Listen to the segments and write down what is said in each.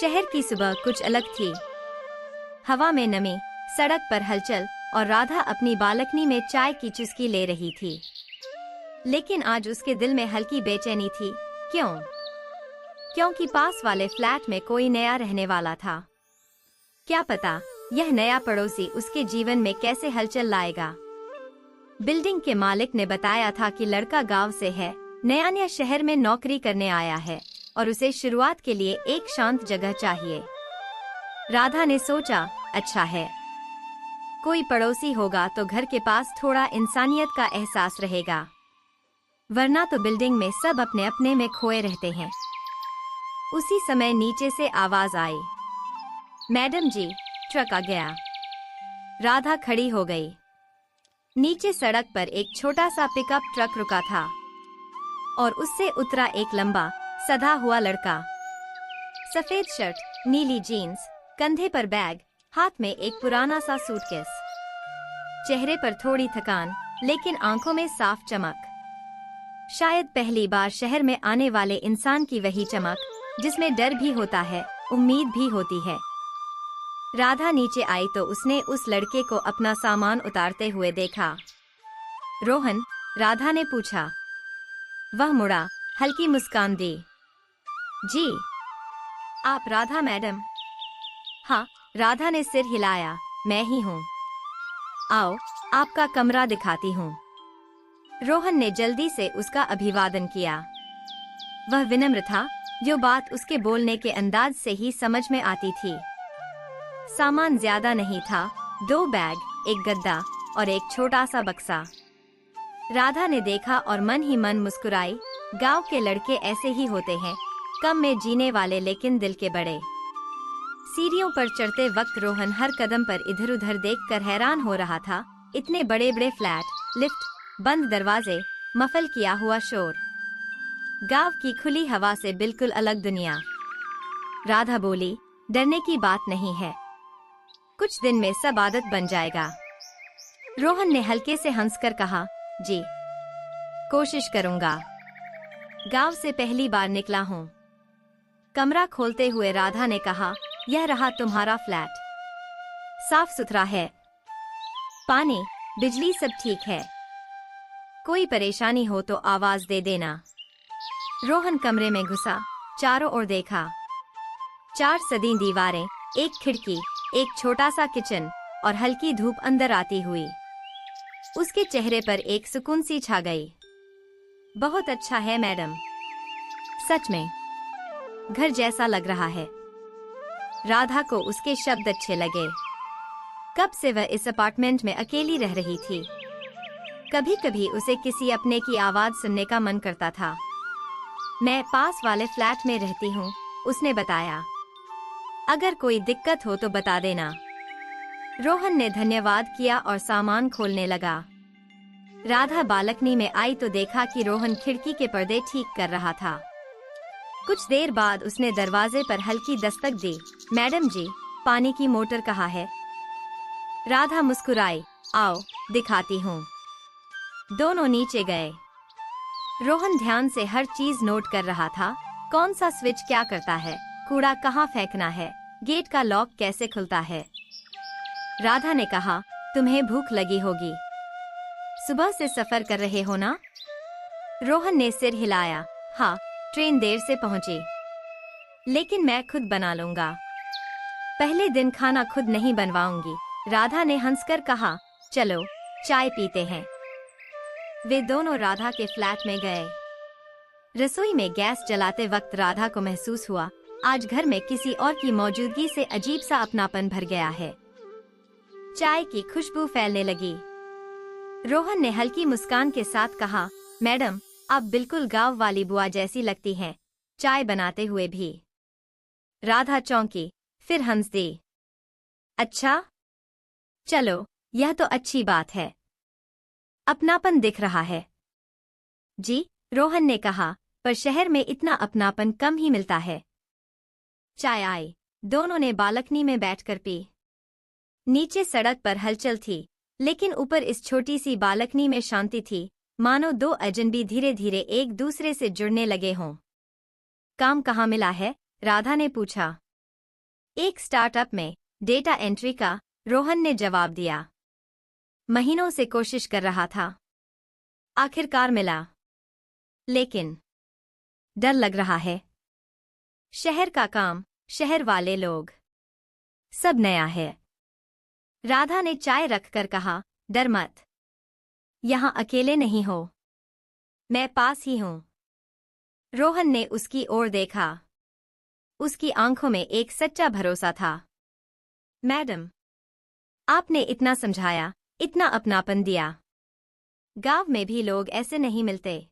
शहर की सुबह कुछ अलग थी। हवा में नमी, सड़क पर हलचल और राधा अपनी बालकनी में चाय की चुस्की ले रही थी। लेकिन आज उसके दिल में हल्की बेचैनी थी। क्यों? क्योंकि पास वाले फ्लैट में कोई नया रहने वाला था। क्या पता यह नया पड़ोसी उसके जीवन में कैसे हलचल लाएगा। बिल्डिंग के मालिक ने बताया था कि लड़का गांव से है, नया शहर में नौकरी करने आया है और उसे शुरुआत के लिए एक शांत जगह चाहिए। राधा ने सोचा, अच्छा है, कोई पड़ोसी होगा तो घर के पास थोड़ा इंसानियत का एहसास रहेगा, वरना तो बिल्डिंग में सब अपने अपने में खोए रहते हैं। उसी समय नीचे से आवाज आई, मैडम जी, ट्रक आ गया। राधा खड़ी हो गई। नीचे सड़क पर एक छोटा सा पिकअप ट्रक रुका था और उससे उतरा एक लंबा सधा हुआ लड़का। सफेद शर्ट, नीली जीन्स, कंधे पर बैग, हाथ में एक पुराना सा सूटकेस। चेहरे पर थोड़ी थकान, लेकिन आंखों में साफ चमक। शायद पहली बार शहर में आने वाले इंसान की वही चमक, जिसमें डर भी होता है, उम्मीद भी होती है। राधा नीचे आई तो उसने उस लड़के को अपना सामान उतारते हुए देखा। रोहन? राधा ने पूछा। वह मुड़ा, हल्की मुस्कान दी। जी, आप राधा मैडम? हाँ, राधा ने सिर हिलाया, मैं ही हूँ। आओ, आपका कमरा दिखाती हूँ। रोहन ने जल्दी से उसका अभिवादन किया। वह विनम्र था, जो बात उसके बोलने के अंदाज से ही समझ में आती थी। सामान ज्यादा नहीं था, 2 बैग, एक गद्दा और एक छोटा सा बक्सा। राधा ने देखा और मन ही मन मुस्कुराई। गांव के लड़के ऐसे ही होते हैं, कम में जीने वाले लेकिन दिल के बड़े। सीढ़ियों पर चढ़ते वक्त रोहन हर कदम पर इधर उधर देखकर हैरान हो रहा था। इतने बड़े बड़े फ्लैट, लिफ्ट, बंद दरवाजे, मफल किया हुआ शोर। गांव की खुली हवा से बिल्कुल अलग दुनिया। राधा बोली, डरने की बात नहीं है, कुछ दिन में सब आदत बन जाएगा। रोहन ने हल्के से हंसकर कहा, जी, कोशिश करूंगा। गांव से पहली बार निकला हूँ। कमरा खोलते हुए राधा ने कहा, यह रहा तुम्हारा फ्लैट। साफ सुथरा है, पानी, बिजली सब ठीक है। कोई परेशानी हो तो आवाज दे देना। रोहन कमरे में घुसा, चारों ओर देखा। 4 सदी दीवारें, एक खिड़की, एक छोटा सा किचन और हल्की धूप अंदर आती हुई। उसके चेहरे पर एक सुकून सी छा गई। बहुत अच्छा है मैडम, सच में घर जैसा लग रहा है। राधा को उसके शब्द अच्छे लगे। कब से वह इस अपार्टमेंट में अकेली रह रही थी। कभी कभी उसे किसी अपने की आवाज सुनने का मन करता था। मैं पास वाले फ्लैट में रहती हूँ, उसने बताया। अगर कोई दिक्कत हो तो बता देना। रोहन ने धन्यवाद किया और सामान खोलने लगा। राधा बालकनी में आई तो देखा कि रोहन खिड़की के पर्दे ठीक कर रहा था। कुछ देर बाद उसने दरवाजे पर हल्की दस्तक दी। मैडम जी, पानी की मोटर कहाँ है? राधा मुस्कुराई, आओ दिखाती हूँ। दोनों नीचे गए। रोहन ध्यान से हर चीज नोट कर रहा था। कौन सा स्विच क्या करता है, कूड़ा कहाँ फेंकना है, गेट का लॉक कैसे खुलता है। राधा ने कहा, तुम्हें भूख लगी होगी, सुबह से सफर कर रहे हो ना? रोहन ने सिर हिलाया, हाँ, ट्रेन देर से पहुंची, लेकिन मैं खुद बना लूंगा। पहले दिन खाना खुद नहीं बनवाऊंगी, राधा ने हंसकर कहा। चलो चाय पीते हैं। वे दोनों राधा के फ्लैट में गए। रसोई में गैस जलाते वक्त राधा को महसूस हुआ, आज घर में किसी और की मौजूदगी से अजीब सा अपनापन भर गया है। चाय की खुशबू फैलने लगी। रोहन ने हल्की मुस्कान के साथ कहा, मैडम, आप बिल्कुल गांव वाली बुआ जैसी लगती हैं, चाय बनाते हुए भी। राधा चौंकी, फिर हंस दी। अच्छा, चलो, यह तो अच्छी बात है, अपनापन दिख रहा है। जी, रोहन ने कहा, पर शहर में इतना अपनापन कम ही मिलता है। चाय आई। दोनों ने बालकनी में बैठकर पी। नीचे सड़क पर हलचल थी, लेकिन ऊपर इस छोटी सी बालकनी में शांति थी, मानो 2 अजनबी धीरे धीरे एक दूसरे से जुड़ने लगे हों। काम कहाँ मिला है? राधा ने पूछा। एक स्टार्टअप में डेटा एंट्री का रोहन ने जवाब दिया। महीनों से कोशिश कर रहा था, आखिरकार मिला। लेकिन डर लग रहा है। शहर का काम, शहर वाले लोग, सब नया है। राधा ने चाय रखकर कहा, डर मत, यहां अकेले नहीं हो, मैं पास ही हूं। रोहन ने उसकी ओर देखा। उसकी आंखों में एक सच्चा भरोसा था। मैडम, आपने इतना समझाया, इतना अपनापन दिया। गांव में भी लोग ऐसे नहीं मिलते।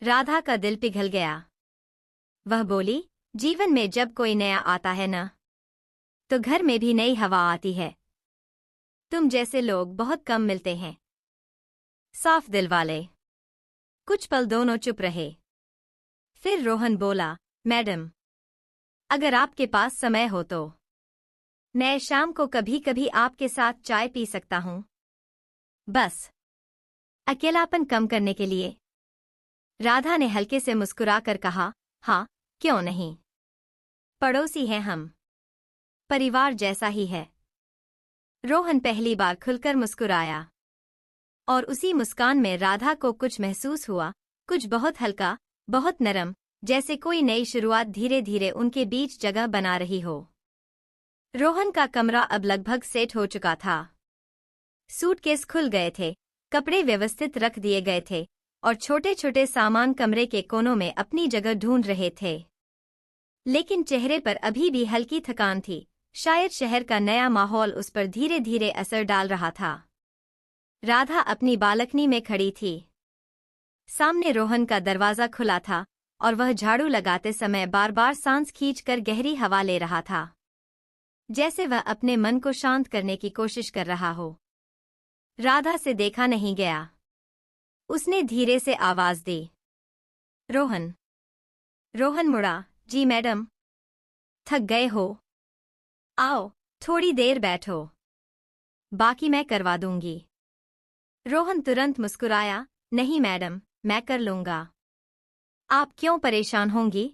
राधा का दिल पिघल गया। वह बोली, जीवन में जब कोई नया आता है ना, तो घर में भी नई हवा आती है। तुम जैसे लोग बहुत कम मिलते हैं, साफ दिल वाले। कुछ पल दोनों चुप रहे। फिर रोहन बोला, मैडम, अगर आपके पास समय हो तो मैं शाम को कभी कभी आपके साथ चाय पी सकता हूं, बस अकेलापन कम करने के लिए। राधा ने हल्के से मुस्कुराकर कहा, हाँ, क्यों नहीं। पड़ोसी हैं हम, परिवार जैसा ही है। रोहन पहली बार खुलकर मुस्कुराया, और उसी मुस्कान में राधा को कुछ महसूस हुआ, कुछ बहुत हल्का, बहुत नरम, जैसे कोई नई शुरुआत धीरे धीरे उनके बीच जगह बना रही हो। रोहन का कमरा अब लगभग सेट हो चुका था। सूटकेस खुल गए थे, कपड़े व्यवस्थित रख दिए गए थे, और छोटे छोटे सामान कमरे के कोनों में अपनी जगह ढूंढ रहे थे। लेकिन चेहरे पर अभी भी हल्की थकान थी। शायद शहर का नया माहौल उस पर धीरे धीरे असर डाल रहा था। राधा अपनी बालकनी में खड़ी थी। सामने रोहन का दरवाजा खुला था, और वह झाड़ू लगाते समय बार बार सांस खींचकर गहरी हवा ले रहा था, जैसे वह अपने मन को शांत करने की कोशिश कर रहा हो। राधा से देखा नहीं गया। उसने धीरे से आवाज दी, रोहन। रोहन मुड़ा, जी मैडम। थक गए हो? आओ, थोड़ी देर बैठो, बाकी मैं करवा दूंगी। रोहन तुरंत मुस्कुराया, नहीं मैडम, मैं कर लूंगा। आप क्यों परेशान होंगी?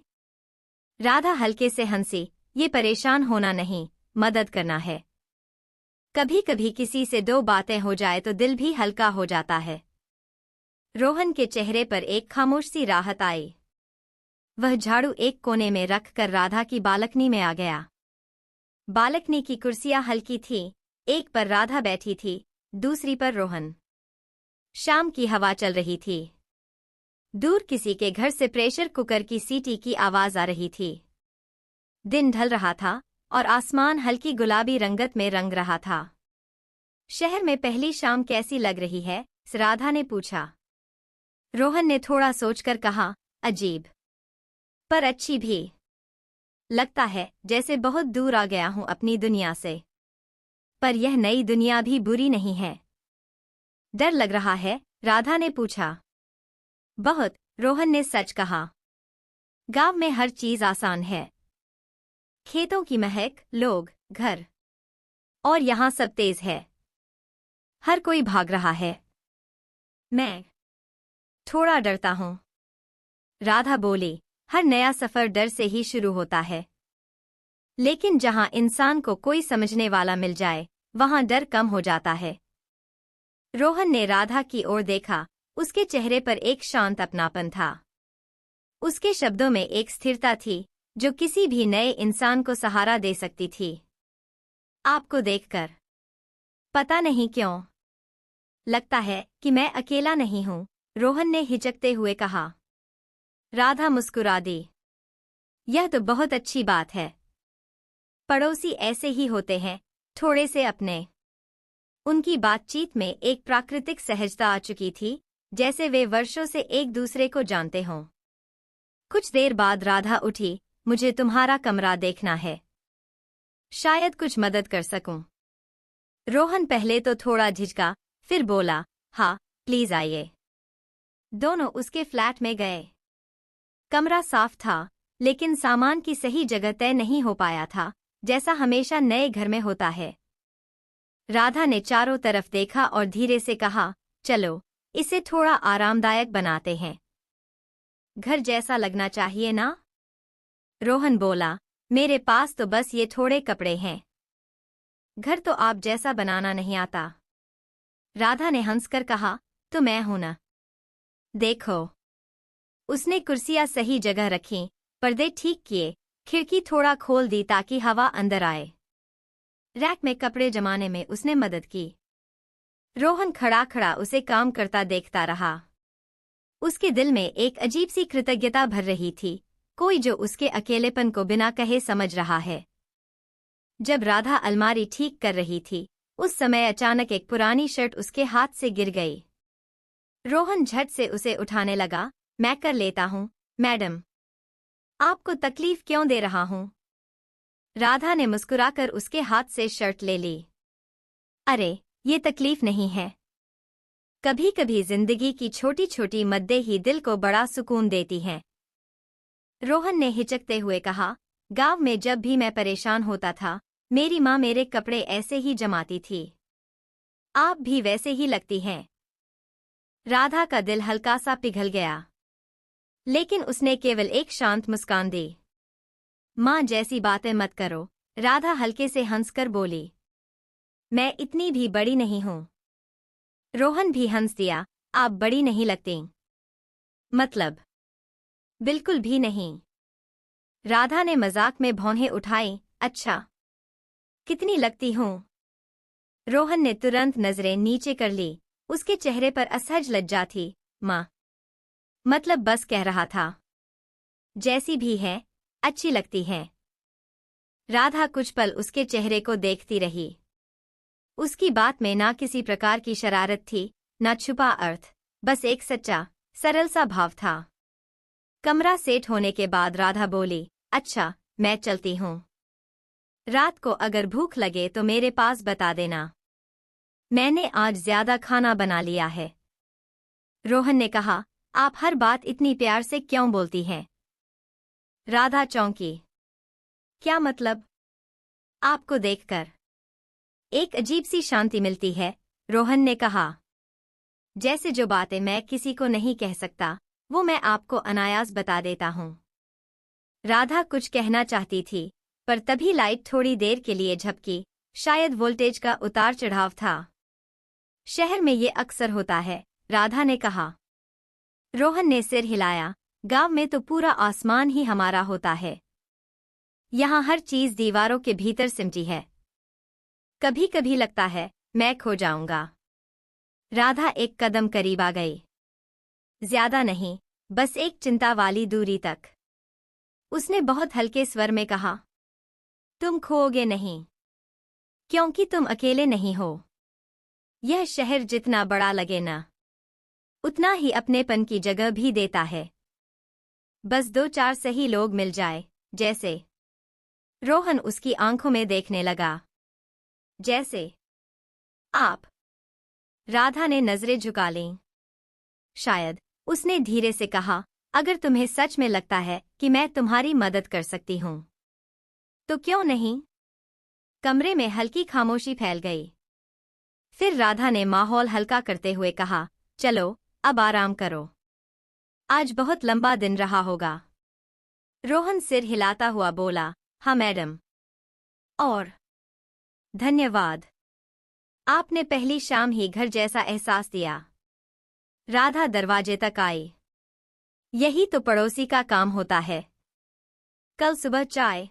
राधा हल्के से हंसी, ये परेशान होना नहीं, मदद करना है। कभी कभी किसी से दो बातें हो जाए तो दिल भी हल्का हो जाता है। रोहन के चेहरे पर एक खामोश सी राहत आई। वह झाड़ू एक कोने में रखकर राधा की बालकनी में आ गया। बालकनी की कुर्सियां हल्की थीं, एक पर राधा बैठी थी, दूसरी पर रोहन। शाम की हवा चल रही थी। दूर किसी के घर से प्रेशर कुकर की सीटी की आवाज आ रही थी। दिन ढल रहा था, और आसमान हल्की गुलाबी रंगत में रंग रहा था। शहर में पहली शाम कैसी लग रही है? राधा ने पूछा। रोहन ने थोड़ा सोचकर कहा, अजीब, पर अच्छी भी। लगता है जैसे बहुत दूर आ गया हूं अपनी दुनिया से। पर यह नई दुनिया भी बुरी नहीं है। डर लग रहा है? राधा ने पूछा। बहुत, रोहन ने सच कहा। गांव में हर चीज आसान है। खेतों की महक, लोग, घर। और यहां सब तेज है। हर कोई भाग रहा है। मैं थोड़ा डरता हूं। राधा बोली, हर नया सफर डर से ही शुरू होता है। लेकिन जहां इंसान को कोई समझने वाला मिल जाए, वहां डर कम हो जाता है। रोहन ने राधा की ओर देखा। उसके चेहरे पर एक शांत अपनापन था। उसके शब्दों में एक स्थिरता थी, जो किसी भी नए इंसान को सहारा दे सकती थी। आपको देखकर पता नहीं क्यों लगता है कि मैं अकेला नहीं हूं, रोहन ने हिचकते हुए कहा। राधा मुस्कुरा दी। यह तो बहुत अच्छी बात है। पड़ोसी ऐसे ही होते हैं, थोड़े से अपने। उनकी बातचीत में एक प्राकृतिक सहजता आ चुकी थी, जैसे वे वर्षों से एक दूसरे को जानते हों। कुछ देर बाद राधा उठी, मुझे तुम्हारा कमरा देखना है। शायद कुछ मदद कर सकूं। रोहन पहले तो थोड़ा झिझका, फिर बोला, हाँ, प्लीज आइए। दोनों उसके फ्लैट में गए। कमरा साफ था, लेकिन सामान की सही जगह तय नहीं हो पाया था, जैसा हमेशा नए घर में होता है। राधा ने चारों तरफ देखा और धीरे से कहा, चलो, इसे थोड़ा आरामदायक बनाते हैं। घर जैसा लगना चाहिए ना? रोहन बोला, मेरे पास तो बस ये थोड़े कपड़े हैं। घर तो आप जैसा बनाना नहीं आता। राधा ने हंसकर कहा, तो मैं हूं ना। देखो। उसने कुर्सियां सही जगह रखीं, पर्दे ठीक किए, खिड़की थोड़ा खोल दी ताकि हवा अंदर आए। रैक में कपड़े जमाने में उसने मदद की। रोहन खड़ा खड़ा उसे काम करता देखता रहा। उसके दिल में एक अजीब सी कृतज्ञता भर रही थी, कोई जो उसके अकेलेपन को बिना कहे समझ रहा है। जब राधा अलमारी ठीक कर रही थी, उस समय अचानक एक पुरानी शर्ट उसके हाथ से गिर गई। रोहन झट से उसे उठाने लगा। मैं कर लेता हूं, मैडम। आपको तकलीफ क्यों दे रहा हूं? राधा ने मुस्कुराकर उसके हाथ से शर्ट ले ली। अरे, ये तकलीफ नहीं है। कभी कभी जिंदगी की छोटी छोटी मद्दें ही दिल को बड़ा सुकून देती हैं। रोहन ने हिचकते हुए कहा, गांव में जब भी मैं परेशान होता था, मेरी माँ मेरे कपड़े ऐसे ही जमाती थी। आप भी वैसे ही लगती हैं। राधा का दिल हल्का सा पिघल गया, लेकिन उसने केवल एक शांत मुस्कान दी। माँ जैसी बातें मत करो, राधा हल्के से हंसकर बोली। मैं इतनी भी बड़ी नहीं हूं। रोहन भी हंस दिया। आप बड़ी नहीं लगती। मतलब? बिल्कुल भी नहीं। राधा ने मजाक में भौहें उठाई। अच्छा, कितनी लगती हूं? रोहन ने तुरंत नजरें नीचे कर ली। उसके चेहरे पर असहज लज्जा थी। माँ, मतलब बस कह रहा था। जैसी भी है, अच्छी लगती है। राधा कुछ पल उसके चेहरे को देखती रही। उसकी बात में ना किसी प्रकार की शरारत थी, ना छुपा अर्थ, बस एक सच्चा, सरल सा भाव था। कमरा सेट होने के बाद राधा बोली, अच्छा, मैं चलती हूँ। रात को अगर भूख लगे तो मेरे पास बता देना। मैंने आज ज्यादा खाना बना लिया है। रोहन ने कहा, आप हर बात इतनी प्यार से क्यों बोलती हैं? राधा चौंकी। क्या मतलब? आपको देखकर एक अजीब सी शांति मिलती है, रोहन ने कहा। जैसे जो बातें मैं किसी को नहीं कह सकता, वो मैं आपको अनायास बता देता हूँ। राधा कुछ कहना चाहती थी, पर तभी लाइट थोड़ी देर के लिए झपकी, शायद वोल्टेज का उतार चढ़ाव था। शहर में ये अक्सर होता है, राधा ने कहा। रोहन ने सिर हिलाया। गांव में तो पूरा आसमान ही हमारा होता है। यहाँ हर चीज दीवारों के भीतर सिमटी है। कभी कभी लगता है मैं खो जाऊंगा। राधा एक कदम करीब आ गई। ज्यादा नहीं, बस एक चिंता वाली दूरी तक। उसने बहुत हल्के स्वर में कहा, तुम खोओगे नहीं, क्योंकि तुम अकेले नहीं हो। यह शहर जितना बड़ा लगे ना, उतना ही अपनेपन की जगह भी देता है। बस दो चार सही लोग मिल जाए, जैसे। रोहन उसकी आंखों में देखने लगा। जैसे आप। राधा ने नजरें झुका लीं। शायद, उसने धीरे से कहा, अगर तुम्हें सच में लगता है कि मैं तुम्हारी मदद कर सकती हूं, तो क्यों नहीं? कमरे में हल्की खामोशी फैल गई। फिर राधा ने माहौल हल्का करते हुए कहा, चलो, अब आराम करो। आज बहुत लंबा दिन रहा होगा। रोहन सिर हिलाता हुआ बोला, हाँ मैडम। और धन्यवाद। आपने पहली शाम ही घर जैसा एहसास दिया। राधा दरवाजे तक आई। यही तो पड़ोसी का काम होता है। कल सुबह चाय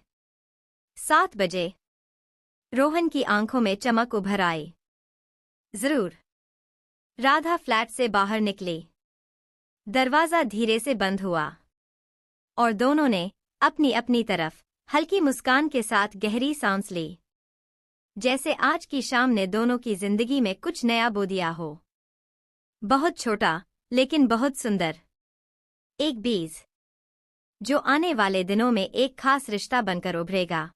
7 बजे। रोहन की आंखों में चमक उभर आई। जरूर। राधा फ्लैट से बाहर निकली। दरवाजा धीरे से बंद हुआ और दोनों ने अपनी अपनी तरफ हल्की मुस्कान के साथ गहरी सांस ली, जैसे आज की शाम ने दोनों की जिंदगी में कुछ नया बो दिया हो। बहुत छोटा, लेकिन बहुत सुंदर। एक बीज, जो आने वाले दिनों में एक खास रिश्ता बनकर उभरेगा।